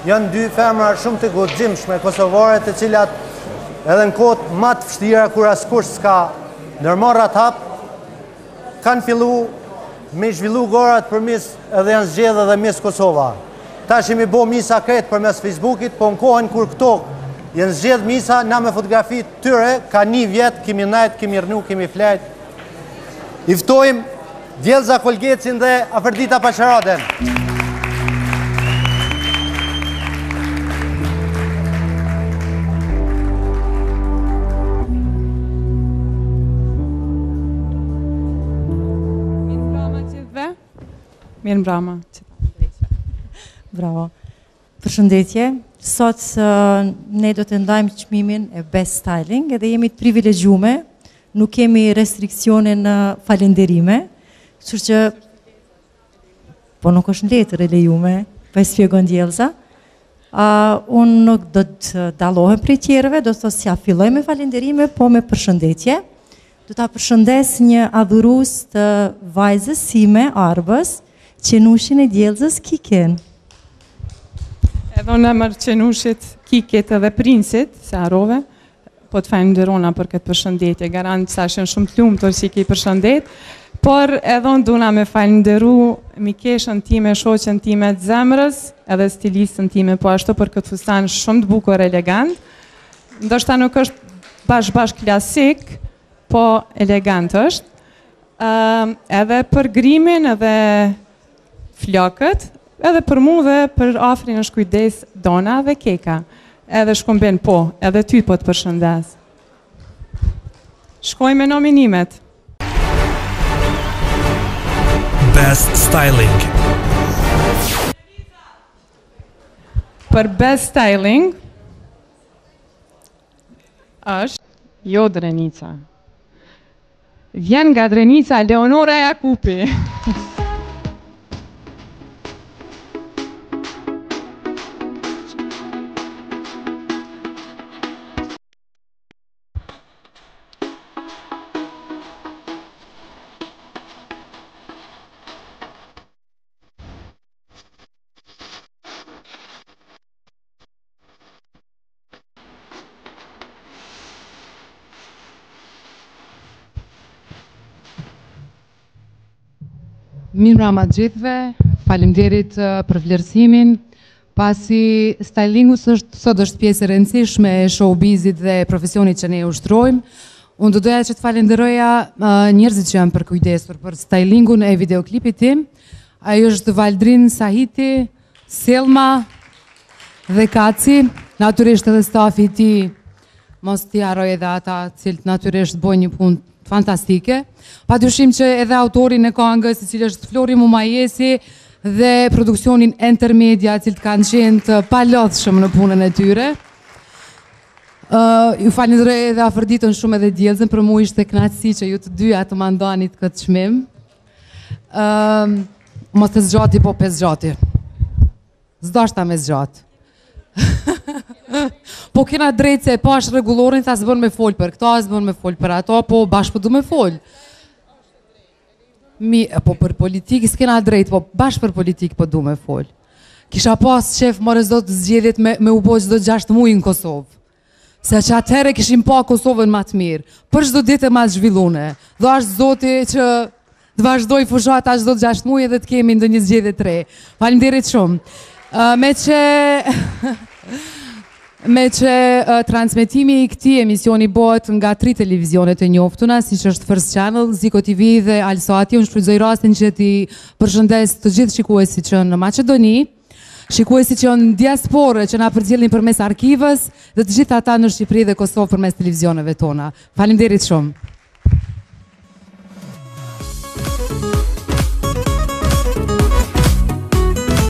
janë dy femra shumë të guximshme kosovare, të cilat edhe në kohët më të vështira kur askush s'ka ndërmarrë atë hap, kanë fillu me zhvillu gorat përmes edhe janë zgjedhë edhe mes Kosova. Tash jemi bo misa kretë përmes Facebookit, po në kohën kur këto janë zgjedhë misa, na me fotografit tyre, ka 1 vjet, kemi najt, kemi rnu, kemi flajt. I ftojmë Djelza Kolgecin dhe Aferdita Pasharaden. Mirë mbrama. Bravo. Përshëndetje. Sot ne do të ndajmë çmimin e Best Styling edhe jemi të privilegjume, nuk kemi restriksione në falenderime, kështu që po nuk është në letër e lejume, po e sfjegon Djelza. Unë nuk do të dallohem prej tjerëve, do të thosë s'ja filloj me falenderime, po me përshëndetje. Do ta përshëndes një adhurus të vajzës sime, Arbës, qenushin e Djelzës Kiken. Edhe unë emër qenushit Kikit edhe Princit, se harove, po të falenderona për këtë përshëndetje, garant sa shenë shumë të lumë të si ki përshëndet, por edhe unë duna me falenderu mikeshën time, shoqen time të zemrës, edhe stilistën time, po ashtu për këtë fustan shumë të bukur elegant, ndoshta nuk është bashk klasik, po elegant është, edhe për grimin edhe flokët, edhe për mu dhe për afrin është kujdes Dona dhe Keka, edhe shkomben po, edhe ty po të përshëndes. Shkoj me nominimet. Best Styling. Për Best Styling është jo Drenica. Vjen nga Drenica Leonora Jakupi. Mirë mbrëma gjithve, faleminderit për vlerësimin, pasi stylingu sot është pjesë e rëndësishme e showbizit dhe profesionit që ne ushtrojmë. Unë do doja që të falenderoja njerëzit që janë përkujdesur për stylingun e videoklipit tim. Ajo është Valdrin Sahiti, Selma dhe Kaci, natyrisht edhe stafi ti, mos t'i harroj edhe ata cilët natyrisht bojnë një punë fantastike. Pa dyshim që edhe autorin e këngës, i cili është Flori Mumajesi, dhe produksionin Intermedia, cilët kanë qenë të palodhshëm në punën e tyre. Ju falenderoj edhe Afërditën shumë edhe Djelzën, për mu ishte kënaqësi që ju të dyja të mandanit këtë çmim. Mos të zgjati, po 5 zgjati. Zdashta me zgjat. Po kena drejt se pash rregullorin, tha s'bën me fol për këta, s'bën me fol për ato, po bashkë po du me fol. Po për politikë s'kena drejt, po bashkë për politikë po du me fol. Kisha pas qef more zot zgjedhjet me u bo çdo 6 muaj në Kosovë. Se që atëhere kishim pa Kosovën ma të mirë, për çdo ditë ma të zhvillune. Dhe ashtë zoti që të vazhdoj fushata çdo 6 muaj dhe të kemi ndonjë zgjedhje të re. Faleminderit shumë. Me që transmetimi i këtij emisioni bëhet nga 3 televizionet e njoftuna, si që është First Channel, Ziko TV dhe Alsati. Unë shfrytëzoj rastin që ti përshëndes të gjithë shikuesit që në Maqedoni, shikuesit që në diasporë, që na përcjellin përmes arkivës, dhe të gjithë ata në Shqipëri dhe Kosovë përmes televizioneve tona. Faleminderit shumë.